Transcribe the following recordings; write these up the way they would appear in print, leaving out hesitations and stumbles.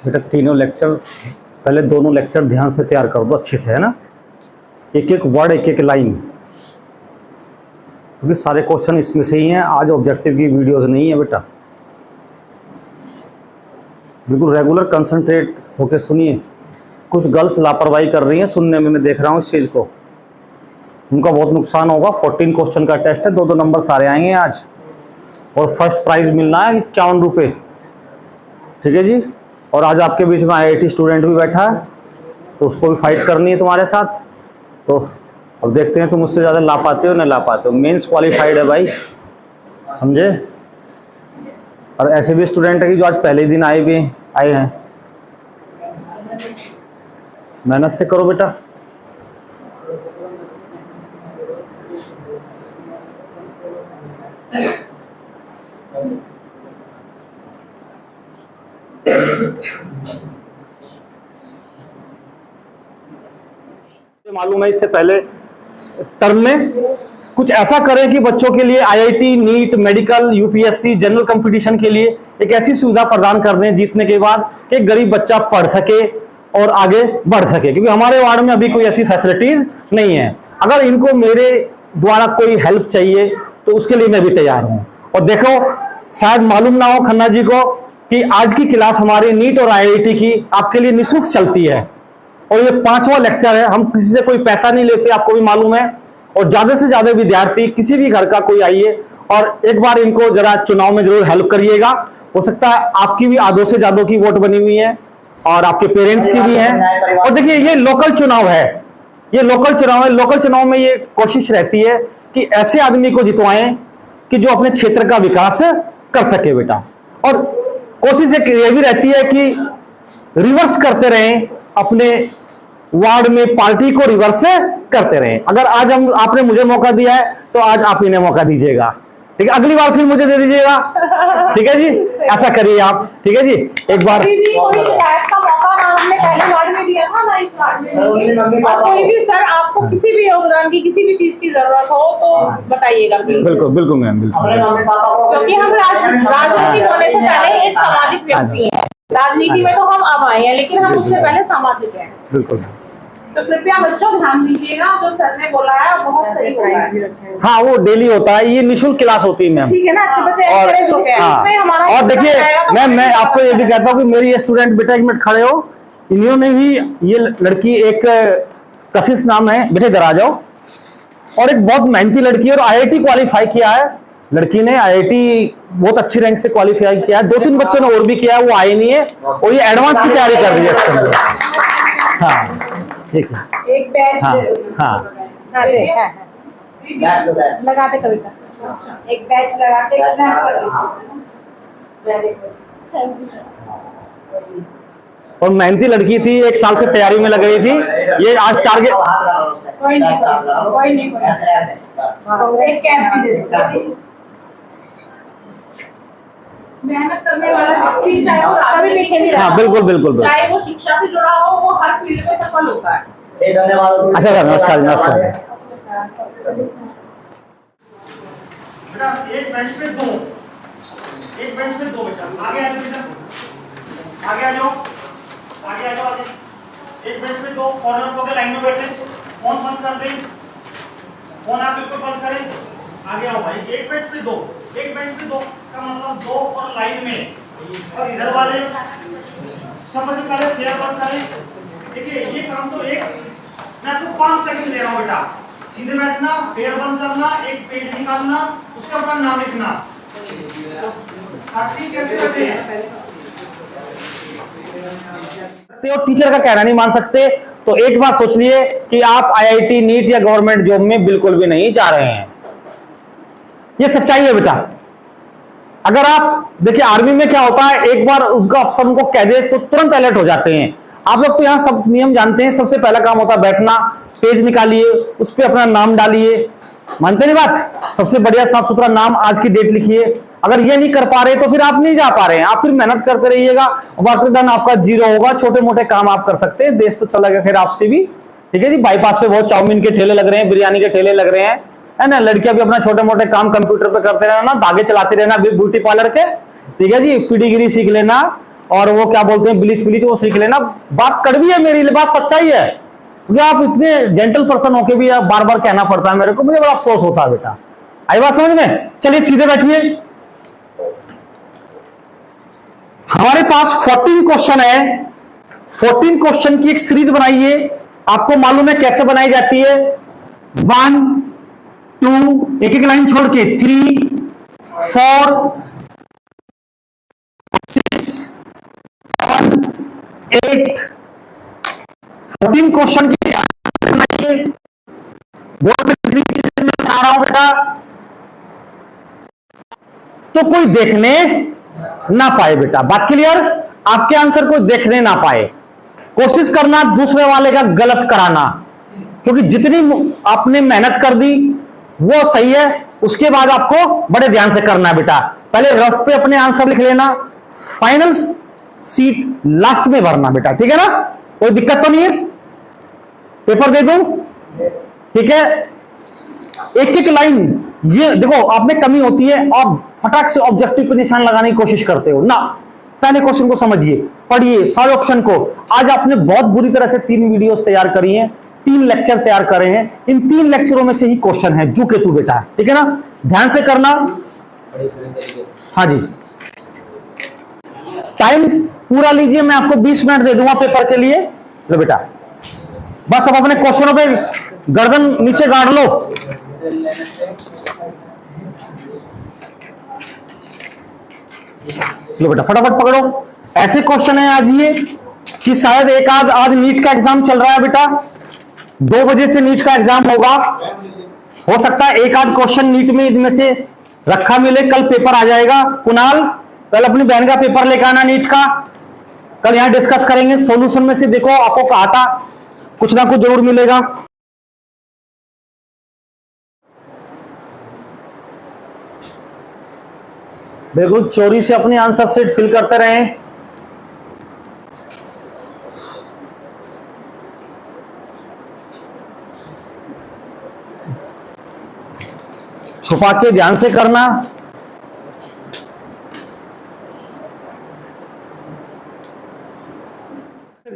बेटा तीनों लेक्चर, पहले दोनों लेक्चर ध्यान से तैयार कर दो अच्छे से, है ना। एक एक वर्ड, एक एक लाइन, क्योंकि सारे क्वेश्चन इसमें से ही हैं। आज ऑब्जेक्टिव की वीडियोस नहीं है बेटा। बिल्कुल रेगुलर कंसंट्रेट होके सुनिए। कुछ गर्ल्स लापरवाही कर रही हैं सुनने में, मैं देख रहा हूँ इस चीज़ को। उनका बहुत नुकसान होगा। 14 क्वेश्चन का टेस्ट है, 2-2 नंबर सारे आएंगे आज, और फर्स्ट प्राइज मिलना है 51 रुपये, ठीक है जी। और आज आपके बीच में IIT स्टूडेंट भी बैठा है, तो उसको भी फाइट करनी है तुम्हारे साथ। तो अब देखते हैं तुम उससे ज़्यादा ला पाते हो ना ला पाते हो। मेंस क्वालिफाइड है भाई, समझे। और ऐसे भी स्टूडेंट है कि जो आज पहले दिन आए हैं। मेहनत से करो बेटा। मालूम है इससे पहले टर्म में कुछ ऐसा करें कि बच्चों के लिए IIT, NEET, medical, UPSC, general competition के लिए एक ऐसी सुविधा प्रदान कर दें जीतने के बाद कि गरीब बच्चा पढ़ सके और आगे बढ़ सके। क्योंकि हमारे वार्ड में अभी कोई ऐसी फैसिलिटीज नहीं है। अगर इनको मेरे द्वारा कोई हेल्प चाहिए तो उसके लिए मैं भी तैयार हूं। और देखो, शायद मालूम ना हो खन्ना जी को कि आज की क्लास हमारी नीट और IIT की आपके लिए निःशुल्क चलती है, और ये 5वां लेक्चर है। हम किसी से कोई पैसा नहीं लेते, आपको भी मालूम है। और ज्यादा से ज्यादा विद्यार्थी, किसी भी घर का कोई आइए और एक बार इनको जरा चुनाव में जरूर हेल्प करिएगा। हो सकता है आपकी भी आधों से ज्यादा की वोट बनी हुई है, और आपके पेरेंट्स की भी है। और देखिए, ये लोकल चुनाव है, ये लोकल चुनाव है। लोकल चुनाव में ये कोशिश रहती है कि ऐसे आदमी को जितवाएं कि जो अपने क्षेत्र का विकास कर सके बेटा। और कोशिश ये भी रहती है कि रिवर्स करते रहें, अपने वार्ड में पार्टी को रिवर्स करते रहें। अगर आज आपने मुझे मौका दिया है तो आज आप इन्हें मौका दीजिएगा, ठीक है। अगली बार फिर मुझे दे दीजिएगा, ठीक है जी। ऐसा करिए आप, ठीक है जी। एक बार कोई भी सर आपको किसी भी योगदान की, किसी भी चीज की जरूरत हो तो बताइएगा। बिल्कुल बिल्कुल मैम, बिल्कुल। क्योंकि हम राजनीति होने से पहले एक सामाजिक व्यक्ति हैं। राजनीति में तो हम अब आए हैं, लेकिन हम उससे पहले सामाजिक हैं। बिल्कुल। तो कृपया बच्चों ध्यान दीजिएगा, जो सर ने बोला है बहुत सही बोला है। हाँ, वो डेली होता है, ये निःशुल्क क्लास होती है मैम। ठीक है ना, अच्छे बच्चे encourage होते हैं। हाँ, इसमें हमारा और देखिए मैम, मैं तो आपको ये भी कहता हूँ कि मेरी ये स्टूडेंट, बेटा एक मिनट खड़े हो। इन्होंने भी, ये लड़की एक कशिश नाम है, बेटे इधर आ जाओ। और एक बहुत मेहनती लड़की है, और IIT क्वालिफाई किया है लड़की ने। IIT बहुत अच्छी रैंक से क्वालिफाई किया है। 2-3 बच्चों ने और भी किया है, वो आए नहीं है, और ये एडवांस की तैयारी कर रही है इसके अंदर। हाँ ठीक है, एक बैच हाँ हाँ लगा दे कविता, एक बैच लगा के और मेहनती लड़की थी, 1 साल से तैयारी में लग रही थी। ये आज टारगेट, कोई नहीं एक कैंप भी दे दो। मेहनत करने वाला व्यक्ति चाहे वो कभी पीछे नहीं हाँ बिल्कुल बिल्कुल, चाहे वो शिक्षा से जुड़ा हो, वो हर फील्ड में सफल होता है। अच्छा सर, नमस्कार नमस्कार। बेटा एक बेंच पे दो, एक बेंच पे दो बेटा। आगे आ जाओ बेटा, आगे आ जाओ, आगे आ जाओ, आगे। एक बेंच पे दो, कॉर्नर पे लाइन में बैठे, फोन बंद कर दें, फोन आप बिल्कुल बंद करें। आगे आओ भाई। एक बेंच पे दो, एक बेंच पे दो का मतलब 2 और लाइन में। और इधर वाले सबसे पहले फेयर बंद करें। देखिए ये काम तो मैं आपको 5 सेकंड दे रहा हूँ बेटा। सीधे बैठना, फेयर बंद करना, एक पेज निकालना, उसके ऊपर नाम लिखना। साक्षी कैसे बैठे हैं? और टीचर का कहना नहीं मान सकते, तो एक बार सोच लिए कि आप IIT, नीट या गवर्नमेंट जॉब में बिल्कुल भी नहीं जा रहे हैं। ये सच्चाई है बेटा। अगर आप देखिए, आर्मी में क्या होता है, एक बार उनका अफसर उनको कह दे तो तुरंत अलर्ट हो जाते हैं। आप लोग तो यहाँ सब नियम जानते हैं। सबसे पहला काम होता है बैठना, पेज निकालिए, उस पर अपना नाम डालिए। मानते नहीं बात? सबसे बढ़िया साफ सुथरा नाम, आज की डेट लिखिए। अगर ये नहीं कर पा रहे तो फिर आप नहीं जा पा रहे हैं, आप फिर मेहनत करते रहिएगा। वर्कडन आपका 0 होगा। छोटे मोटे काम आप कर सकते हैं, देश तो चलेगा खैर आपसे भी, ठीक है जी। बाईपास पे बहुत चाउमीन के ठेले लग रहे हैं, बिरयानी के ठेले लग रहे हैं, है ना। लड़कियां भी अपना छोटे मोटे काम कंप्यूटर पे करते रहना, धागे चलाते रहना ब्यूटी पार्लर के, ठीक है जी। पीडीगिरी सीख लेना, और वो क्या बोलते हैं ब्लीच ब्लीच, वो सीख लेना। बात कड़वी है मेरी, बात सच्चाई है, क्योंकि आप इतने जेंटल पर्सन होके भी बार बार कहना पड़ता है मेरे को, मुझे बड़ा अफसोस होता है बेटा। आई बात समझ में? चलिए सीधे बैठिए। हमारे पास 14 क्वेश्चन है, 14 क्वेश्चन की एक सीरीज बनाइए। आपको मालूम है कैसे बनाई जाती है? 1 2 एक एक लाइन छोड़ के 3 4 6 7 8 14 क्वेश्चन की बनाइए। बोर्ड में बना रहा हूं बेटा, तो कोई देखने ना पाए बेटा। बात क्लियर? आपके आंसर को देखने ना पाए। कोशिश करना दूसरे वाले का गलत कराना, क्योंकि जितनी आपने मेहनत कर दी वो सही है, उसके बाद आपको बड़े ध्यान से करना है बेटा। पहले रफ पे अपने आंसर लिख लेना, फाइनल सीट लास्ट में भरना बेटा, ठीक है ना? कोई दिक्कत तो नहीं है? पेपर दे दूं? ठीक है। एक एक लाइन, ये देखो आप में कमी होती है, आप फटाक से ऑब्जेक्टिव पे निशान लगाने की कोशिश करते हो ना। पहले क्वेश्चन को समझिए, पढ़िए सारे ऑप्शन को। आज आपने बहुत बुरी तरह से 3 वीडियोस तैयार करी हैं, 3 लेक्चर तैयार करे हैं। इन 3 लेक्चरों में से ही क्वेश्चन है जू केतु बेटा, ठीक है ना? ध्यान से करना। हाँ जी, टाइम पूरा लीजिए, मैं आपको 20 मिनट दे दूंगा पेपर के लिए। लो बेटा, बस अब अपने क्वेश्चनों पे गर्दन नीचे गाड़ लो। लो बेटा फटाफट पकड़ो। ऐसे क्वेश्चन है आज ये कि शायद एक आध, आज नीट का एग्जाम चल रहा है बेटा, 2 बजे से नीट का एग्जाम होगा। हो सकता है एक आध क्वेश्चन नीट में इनमें से रखा मिले, कल पेपर आ जाएगा। कुणाल कल अपनी बहन का पेपर लेकर आना नीट का, कल यहां डिस्कस करेंगे। सॉल्यूशन में से देखो आपको कहा था कुछ ना कुछ जरूर मिलेगा। बिल्कुल चोरी से अपनी आंसर शीट फिल करते रहें। छुपा के ध्यान से करना।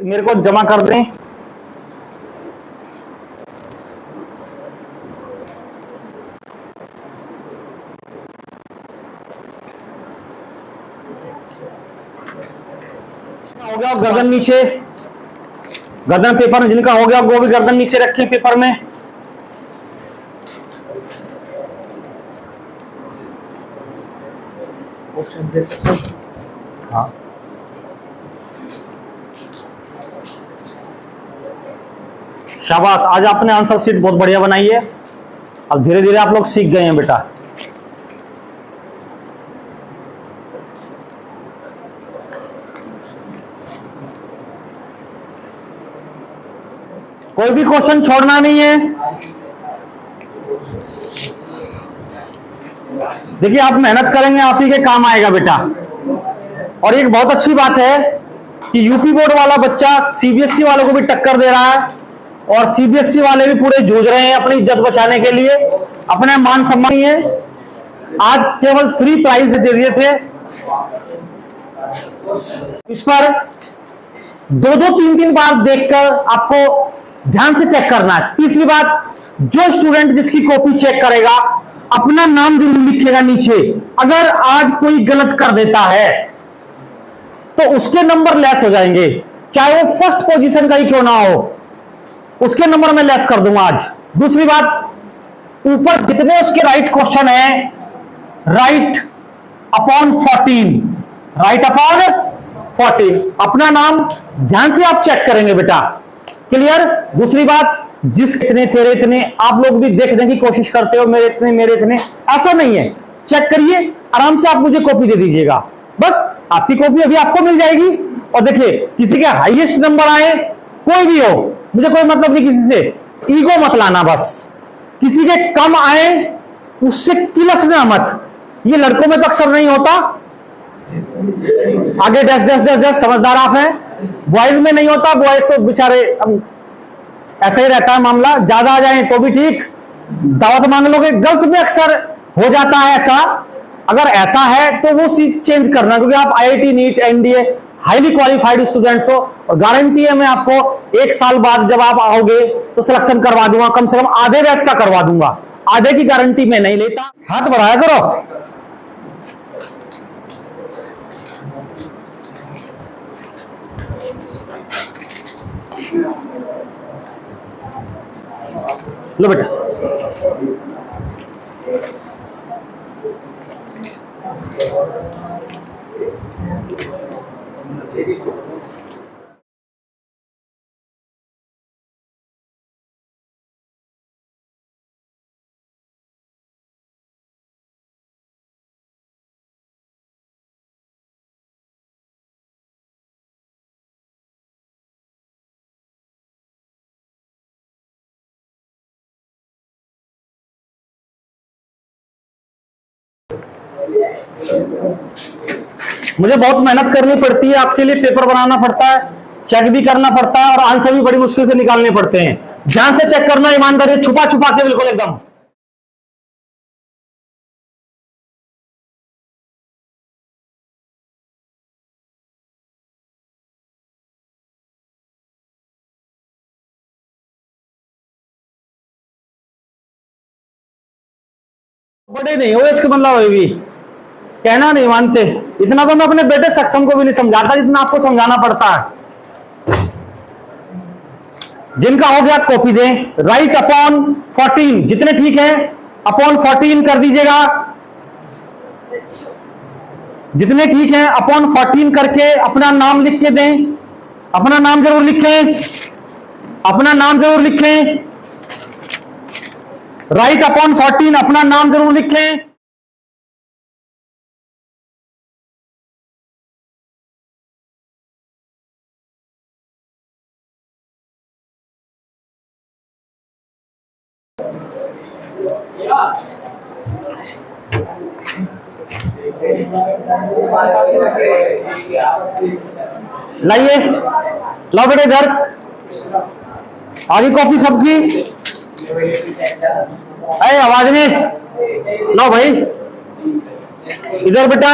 मेरे को जमा कर दें। हो गया गर्दन नीचे, गर्दन पेपर में जिनका हो गया वो भी गर्दन नीचे रखें पेपर में। हाँ शाबाश, आज आपने आंसर शीट बहुत बढ़िया बनाई है। अब धीरे धीरे आप लोग सीख गए हैं बेटा। कोई भी क्वेश्चन छोड़ना नहीं है। देखिए आप मेहनत करेंगे आप ही के काम आएगा बेटा। और एक बहुत अच्छी बात है कि यूपी बोर्ड वाला बच्चा सीबीएसई वालों को भी टक्कर दे रहा है, और सीबीएसई वाले भी पूरे जूझ रहे हैं अपनी इज्जत बचाने के लिए, अपने मान सम्मान है। आज केवल 3 प्राइज दे दिए थे, इस पर 2-2 3-3 बार देखकर आपको ध्यान से चेक करना है। तीसरी बात, जो स्टूडेंट जिसकी कॉपी चेक करेगा अपना नाम जरूर लिखेगा नीचे। अगर आज कोई गलत कर देता है तो उसके नंबर लेस हो जाएंगे, चाहे वो फर्स्ट पोजीशन का ही क्यों ना हो, उसके नंबर में लेस कर दूंगा आज। दूसरी बात, ऊपर जितने उसके राइट क्वेश्चन है, राइट अपॉन 14, राइट अपॉन 14, अपना नाम ध्यान से आप चेक करेंगे बेटा। क्लियर? दूसरी बात, जिस इतने तेरे इतने आप लोग भी देखने की कोशिश करते हो, मेरे इतने, ऐसा नहीं है। चेक करिए, आराम से आप मुझे कॉपी दे दीजिएगा, बस आपकी कॉपी अभी आपको मिल जाएगी। और देखिए किसी के हाईएस्ट नंबर आए, कोई भी हो, मुझे कोई मतलब नहीं किसी से, ईगो मत लाना। बस किसी के कम आए उससे किलसना मत, ये लड़कों में तो अक्सर नहीं होता। आगे डैश डैश डैश डैश, समझदार आप हैं। बॉयज में नहीं होता, बॉयज तो बेचारे ऐसा ही रहता है मामला, ज्यादा आ जाए तो भी ठीक, दावत मांग लोगे। गर्ल्स में अक्सर हो जाता है ऐसा। अगर ऐसा है तो वो चीज चेंज करना, क्योंकि आप IIT NEET NDA highly qualified students हो, और गारंटी है मैं आपको 1 साल बाद जब आप आओगे तो सिलेक्शन करवा दूंगा, कम से कम आधे बैच का करवा दूंगा, आधे की गारंटी मैं नहीं लेता। हाथ बढ़ाया करो। लो बेटा, मुझे बहुत मेहनत करनी पड़ती है आपके लिए, पेपर बनाना पड़ता है, चेक भी करना पड़ता है, और आंसर भी बड़ी मुश्किल से निकालने पड़ते हैं। ध्यान से चेक करना, ईमानदारी, छुपा छुपा के बिल्कुल एकदम। बड़े नहीं हो इसके मतलब अभी भी कहना नहीं मानते। इतना तो मैं अपने बेटे सक्षम को भी नहीं समझाता जितना आपको समझाना पड़ता है। जिनका हो गया कॉपी दें। राइट अपॉन 14, जितने ठीक हैं अपॉन 14 कर दीजिएगा। जितने ठीक हैं अपॉन 14 करके अपना नाम लिख के दें। अपना नाम जरूर लिखें, अपना नाम जरूर लिखें। राइट अपॉन 14 अपना नाम जरूर लिखें। लाइए, लो बेटे इधर, आगे कॉपी सबकी। अरे आवाज नहीं, लो भाई इधर बेटा,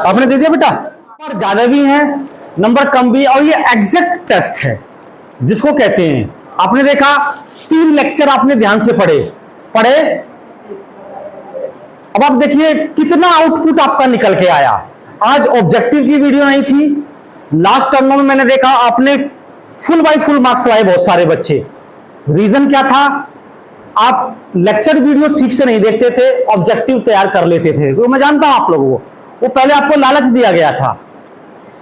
आपने दे दिया बेटा। नंबर ज्यादा भी हैं, नंबर कम भी, और ये एग्जैक्ट टेस्ट है जिसको कहते हैं। आपने देखा 3 लेक्चर आपने ध्यान से पढ़े। अब आप देखिए कितना आउटपुट आपका निकल के आया। आज ऑब्जेक्टिव की वीडियो नहीं थी, लास्ट टर्म में मैंने देखा आपने फुल बाय फुल मार्क्स लाए बहुत सारे बच्चे। रीजन क्या था? आप लेक्चर वीडियो ठीक से नहीं देखते थे, ऑब्जेक्टिव तैयार कर लेते थे। तो मैं जानता हूं आप लोगों को, वो पहले आपको लालच दिया गया था।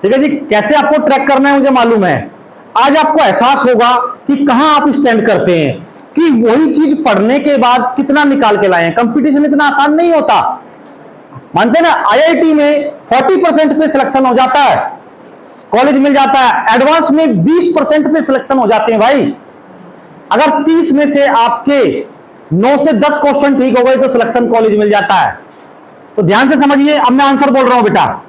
ठीक है जी, कैसे आपको ट्रैक करना है मुझे मालूम है। आज आपको एहसास होगा कि कहां आप स्टैंड करते हैं, कि वही चीज पढ़ने के बाद कितना निकाल के लाए हैं। कंपटीशन इतना आसान नहीं होता, मानते ना। आईआईटी में 40% पे सिलेक्शन हो जाता है, कॉलेज मिल जाता है। एडवांस में 20% पे सिलेक्शन हो जाते हैं भाई। अगर 30 में से आपके 9 से 10 क्वेश्चन ठीक हो गए तो सिलेक्शन कॉलेज मिल जाता है। तो ध्यान से समझिए, अब मैं आंसर बोल रहा हूं बेटा।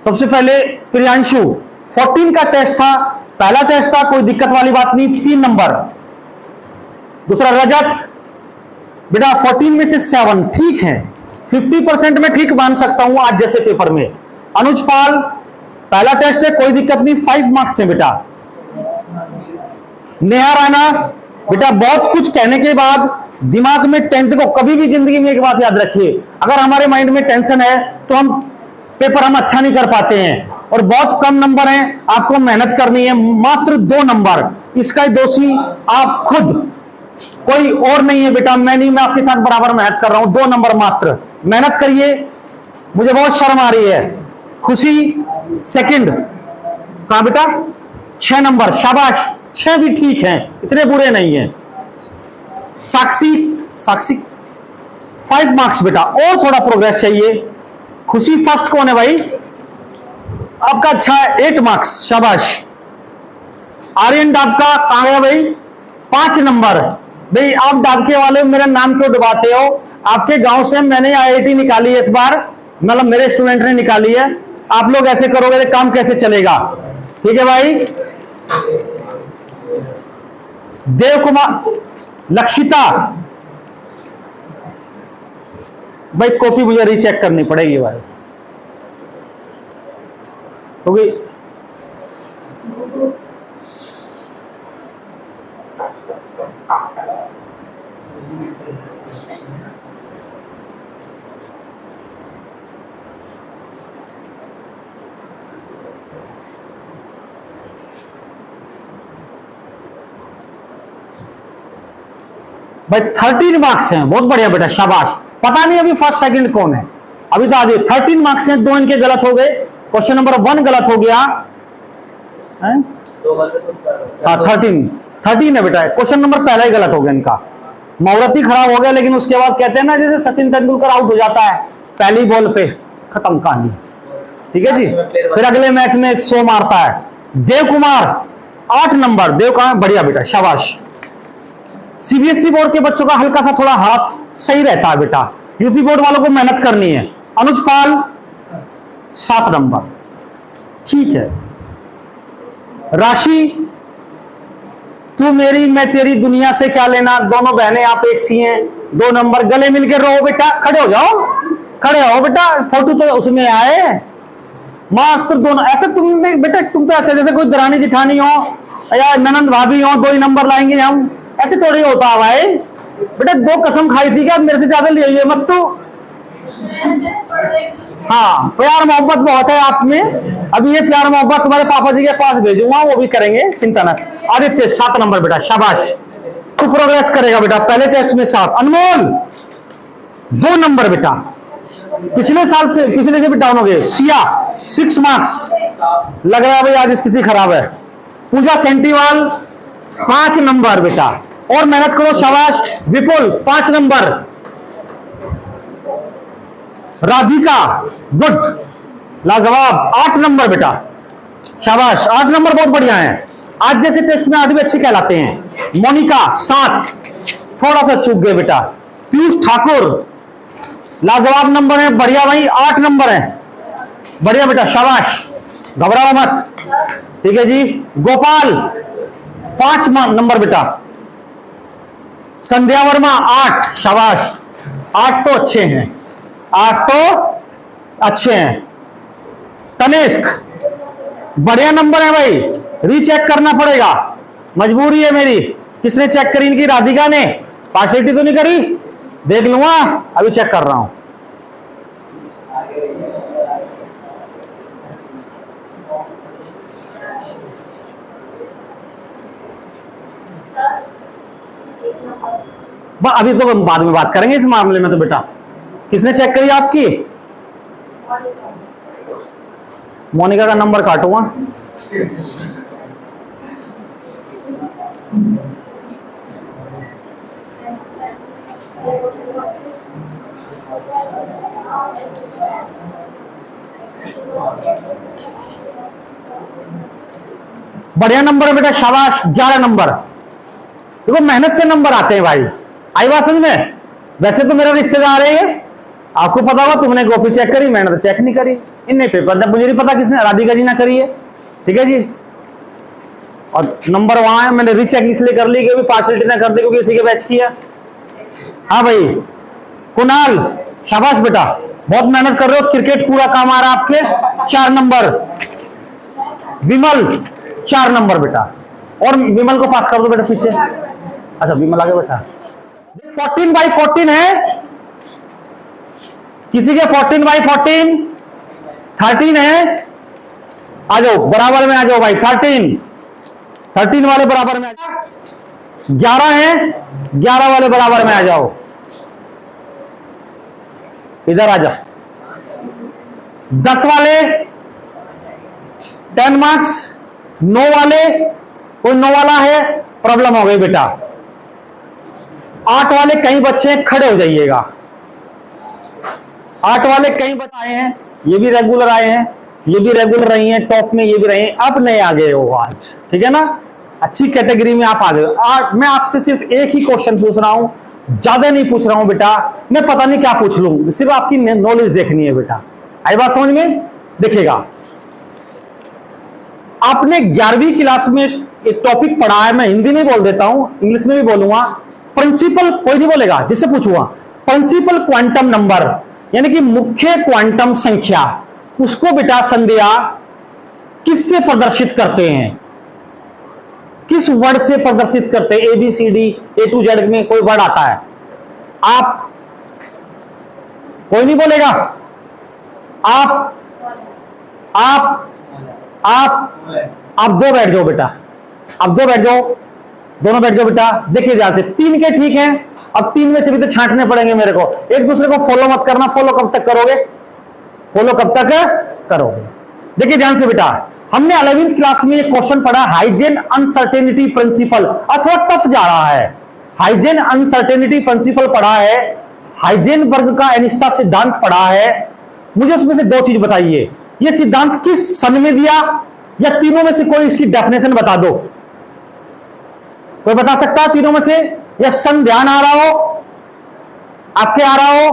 सबसे पहले प्रियांशु, 14 का टेस्ट था, पहला टेस्ट था, कोई दिक्कत वाली बात नहीं, 3 नंबर। दूसरा रजत बेटा 14 में से 7 ठीक है, 50% में ठीक मान सकता हूं आज जैसे पेपर में। अनुज पाल, पहला टेस्ट है, कोई दिक्कत नहीं, 5 मार्क्स है बेटा। नेहा राणा बेटा, बहुत कुछ कहने के बाद दिमाग में टेंथ को, कभी भी जिंदगी में एक बात याद रखिए, अगर हमारे माइंड में टेंशन है तो हम पेपर अच्छा नहीं कर पाते हैं। और बहुत कम नंबर हैं, आपको मेहनत करनी है। मात्र 2 नंबर, इसका दोषी आप खुद, कोई और नहीं है बेटा। मैं आपके साथ बराबर मेहनत कर रहा हूं। 2 नंबर मात्र, मेहनत करिए। मुझे बहुत शर्म आ रही है। खुशी सेकंड, कहां बेटा? 6 नंबर, शाबाश, 6 भी ठीक हैं, इतने बुरे नहीं हैं। साक्षी 5 मार्क्स बेटा, और थोड़ा प्रोग्रेस चाहिए। खुशी फर्स्ट कौन है भाई? आपका अच्छा है, 8 मार्क्स, शाबाश। आर्यन डाबका कहां गया भाई? 5 नंबर। भाई आप डाबके वाले मेरा नाम क्यों डुबाते हो? आपके गांव से मैंने आईआईटी निकाली है इस बार, मतलब मेरे स्टूडेंट ने निकाली है। आप लोग ऐसे करोगे तो काम कैसे चलेगा? ठीक है भाई। देव कुमार, लक्षिता भाई, कॉपी मुझे रीचेक करनी पड़ेगी भाई, क्योंकि भाई 13 मार्क्स हैं, बहुत बढ़िया बेटा, शाबाश। पता नहीं अभी फर्स्ट सेकंड कौन है, अभी तो आज 13 मार्क्स हैं, 2 इनके गलत हो गए। क्वेश्चन नंबर 1 गलत हो गया है? हाँ 13 है बेटा। क्वेश्चन नंबर पहला ही गलत हो गया इनका, मुहूर्त ही खराब हो गया। लेकिन उसके बाद कहते हैं ना, जैसे सचिन तेंदुलकर आउट हो जाता है पहली बॉल पे, खत्म कहानी। ठीक है जी। फिर अगले मैच में 100 मारता है। देव कुमार 8 नंबर, देव कहां? बढ़िया बेटा, शाबाश। सीबीएसई बोर्ड के बच्चों का हल्का सा थोड़ा हाथ सही रहता है बेटा, यूपी बोर्ड वालों को मेहनत करनी है। अनुज पाल 7 नंबर, ठीक है। राशि, तू मेरी मैं तेरी दुनिया से क्या लेना, दोनों बहनें आप एक सी हैं, 2 नंबर। गले मिलकर रहो बेटा, खड़े हो जाओ, खड़े हो बेटा, फोटो तो उसमें आए माँ तो दोनों ऐसे। तुम बेटा तुम तो ऐसे जैसे कोई दरानी जिठानी हो या ननंद भाभी हो, 2 ही नंबर लाएंगे हम, ऐसे थोड़ी होता है भाई। बेटा 2 कसम खाई थी क्या, मेरे से ज्यादा लिए मत तू। हाँ प्यार मोहब्बत बहुत है आप में, अभी ये प्यार मोहब्बत तुम्हारे पापा जी के पास भेजूंगा, वो भी करेंगे, चिंता न। आदित्य 7 नंबर बेटा, शाबाश। तू प्रोग्रेस करेगा बेटा, पहले टेस्ट में 7। अनमोल 2 नंबर बेटा, पिछले साल से पिछले से भी डाउन हो गए। सिया 6 मार्क्स, लग रहा है भाई आज स्थिति खराब है। पूजा सेंटीवाल 5 नंबर बेटा, और मेहनत करो, शाबाश। विपुल 5 नंबर। राधिका गुड, लाजवाब 8 नंबर बेटा, शाबाश। 8 नंबर बहुत बढ़िया है, आज जैसे टेस्ट में 8 भी अच्छे कहलाते हैं। मोनिका 7, थोड़ा सा चूक गए बेटा। पीयूष ठाकुर लाजवाब नंबर है, बढ़िया भाई, 8 नंबर है, बढ़िया बेटा, शाबाश, घबराओ मत। ठीक है जी। गोपाल 5 नंबर बेटा। संध्या वर्मा 8, शाबाश। 8 तो अच्छे हैं, 8 तो अच्छे हैं। तनिष्क बढ़िया नंबर है भाई, रीचेक करना पड़ेगा, मजबूरी है मेरी। किसने चेक करी इनकी? राधिका ने। पार्शियलिटी तो नहीं करी, देख लूंगा, अभी चेक कर रहा हूं। अभी तो बाद में बात करेंगे इस मामले में। तो बेटा किसने चेक करी आपकी? मोनिका का नंबर काटूंगा। बढ़िया नंबर है बेटा, शाबाश। 11 नंबर। देखो मेहनत से नंबर आते हैं भाई, आई बात समझ में। वैसे तो मेरा रिश्तेदार है ये, आपको पता होगा, तुमने कॉपी चेक करी, मैंने तो चेक नहीं करी। इनने पेपर, मुझे नहीं पता किसने, राधिका जी ना करी है। ठीक है जी। और नंबर वहां है, मैंने रीचेक इसलिए कर ली कि पार्शियलिटी ना कर दी क्योंकि इसी के बैच किया। हाँ भाई। कुणाल शाबाश बेटा, बहुत मेहनत कर रहे हो, क्रिकेट पूरा काम आ रहा है आपके। 4 नंबर। विमल 4 नंबर बेटा, और विमल को पास कर दो बेटा पीछे। अच्छा विमल आगे बैठा। 14/14 है किसी के, 14/14। 13 है, आ जाओ बराबर में आ जाओ भाई। 13 वाले बराबर में आ जाओ। 11 है, 11 वाले बराबर में आ जाओ, इधर आ जाओ। 10 वाले 10 मार्क्स। 9 वाले, कोई 9 वाला है, प्रॉब्लम हो गई बेटा। 8 वाले कई बच्चे खड़े हो जाइएगा। 8 वाले कई बच्चे आए हैं, ये भी रेगुलर आए हैं, ये भी रेगुलर रही हैं, टॉप में ये भी रहे हैं, अब नए आ गए हो आज। ठीक है ना, अच्छी कैटेगरी में आप आ गए। मैं आपसे सिर्फ एक ही क्वेश्चन पूछ रहा हूं, ज्यादा नहीं पूछ रहा हूं बेटा, मैं पता नहीं क्या पूछ लूं, सिर्फ आपकी नॉलेज देखनी है बेटा। आई बात समझ में? देखिएगा, आपने 11वीं क्लास में एक टॉपिक पढ़ा है, मैं हिंदी में बोल देता हूं, इंग्लिश में भी बोलूंगा। प्रिंसिपल, कोई नहीं बोलेगा, जिससे पूछूंगा, प्रिंसिपल क्वांटम नंबर, यानी कि मुख्य क्वांटम संख्या, उसको बेटा संध्या किससे प्रदर्शित करते हैं? किस वर्ड से प्रदर्शित करते हैं? ABCD A to Z में कोई वर्ड आता है, आप कोई नहीं बोलेगा। आप दो बैठ जाओ बेटा, अब दो बैठ जाओ, दोनों बैठ जाओ बेटा। देखिए ध्यान से, 3 के ठीक हैं, अब 3 में से भी तो छांटने पड़ेंगे मेरे को। एक दूसरे को फॉलो मत करना। फॉलो कब तक करोगे? फॉलो कब तक करोगे? देखिए ध्यान से बेटा, हमने 11वीं क्लास में एक क्वेश्चन पढ़ा, हाइजेन अनसर्टेनिटी प्रिंसिपल, अथवा टफ जा रहा है। हाइजेन अनसर्टेनिटी प्रिंसिपल पढ़ा है, हाइजेनबर्ग का एनिस्टा सिद्धांत पढ़ा है। मुझे उसमें से 2 चीज बताइए, ये सिद्धांत किस सन में दिया, या तीनों में से कोई इसकी डेफिनेशन बता दो। कोई बता सकता है तीनों में से? या सन ध्यान आ रहा हो, आपके आ रहा हो,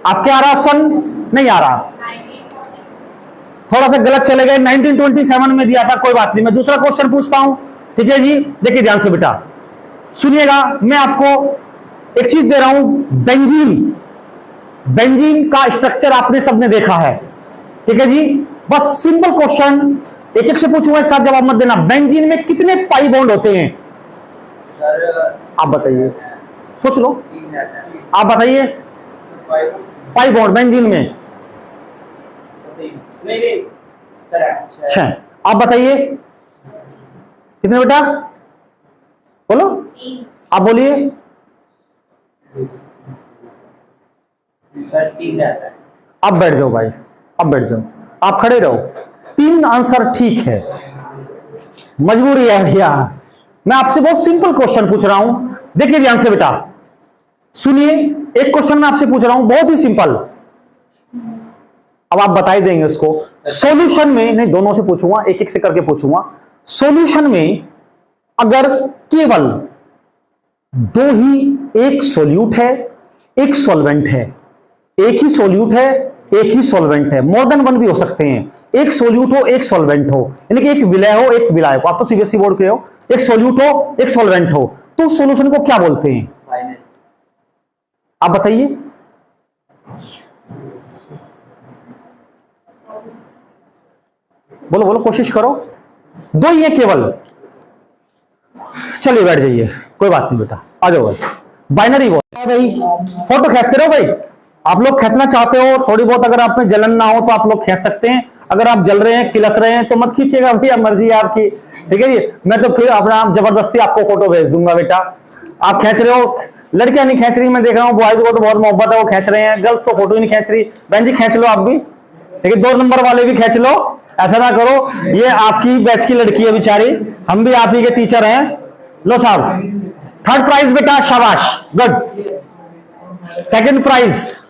आपके आ रहा सन नहीं आ रहा, थोड़ा सा गलत चले गए। 1927 में दिया था, कोई बात नहीं। मैं दूसरा क्वेश्चन पूछता हूं, ठीक है जी। देखिए ध्यान से बेटा, सुनिएगा, मैं आपको एक चीज दे रहा हूं, बेंजीन। बेंजीन का स्ट्रक्चर आपने सबने देखा है, ठीक है जी। बस सिंपल क्वेश्चन, एक एक से पूछूंगा, एक साथ जवाब मत देना। बेंजीन में कितने पाई बॉन्ड होते हैं? आप बताइए, सोच लो, आप बताइए। पाई बॉन्ड बेंजीन में 6। आप बताइए कितने बेटा? बोलो, आप बोलिए। अब बैठ जाओ भाई, अब बैठ जाओ, आप खड़े रहो। 3 आंसर ठीक है, मजबूरी है भैया। मैं आपसे बहुत सिंपल क्वेश्चन पूछ रहा हूं, देखिए ध्यान से बेटा, सुनिए। एक क्वेश्चन मैं आपसे पूछ रहा हूं, बहुत ही सिंपल, अब आप बता ही देंगे उसको। सॉल्यूशन में नहीं, दोनों से पूछूंगा, एक एक से करके पूछूंगा। सॉल्यूशन में अगर केवल 2 ही, एक सॉल्यूट है, एक सॉल्वेंट है, एक ही सॉल्यूट है, एक ही सॉल्वेंट है, मोर देन 1 भी हो सकते हैं, एक सॉल्यूट हो, एक सॉल्वेंट हो, यानी कि एक विलय हो, एक विलायक हो। आप तो सीबीएसई बोर्ड के हो। एक सॉल्यूट हो, एक सॉल्वेंट हो, तो सॉल्यूशन को क्या बोलते हैं? आप बताइए। बोलो बोलो, कोशिश करो। 2 ही है केवल, चलिए बैठ जाइए, कोई बात नहीं बेटा, आ जाओ भाई। बाइनरी बोल भाई, फोटो खींचते रहो भाई। आप लोग खींचना चाहते हो थोड़ी बहुत, अगर आप में जलन ना हो तो आप लोग खींच सकते हैं। अगर आप जल रहे हैं, किलस रहे हैं तो मत खींचिएगा भैया, मर्जी है आपकी, ठीक है जी। मैं तो फिर अपना जबरदस्ती आपको फोटो भेज दूंगा बेटा। आप खींच रहे हो, लड़कियां नहीं खींच रही, मैं देख रहा हूँ, बॉयज को तो बहुत मोहब्बत है, वो खींच रहे हैं। गर्ल्स तो फोटो ही नहीं खींच रही। बहन जी खींच लो आप भी, ठीक है। 2 नंबर वाले भी खींच लो, ऐसा ना करो, ये आपकी बैच की लड़की है बेचारी, हम भी आप ही के टीचर हैं। लो साहब, 3rd प्राइज बेटा, शाबाश, गुड। सेकंड प्राइज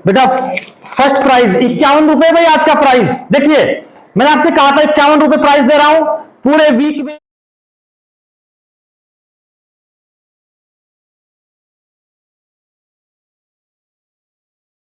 बेटा, फर्स्ट प्राइज 51 रुपए भाई आज का प्राइज। देखिए मैंने आपसे कहा था 51 रुपए प्राइज दे रहा हूं पूरे वीक में।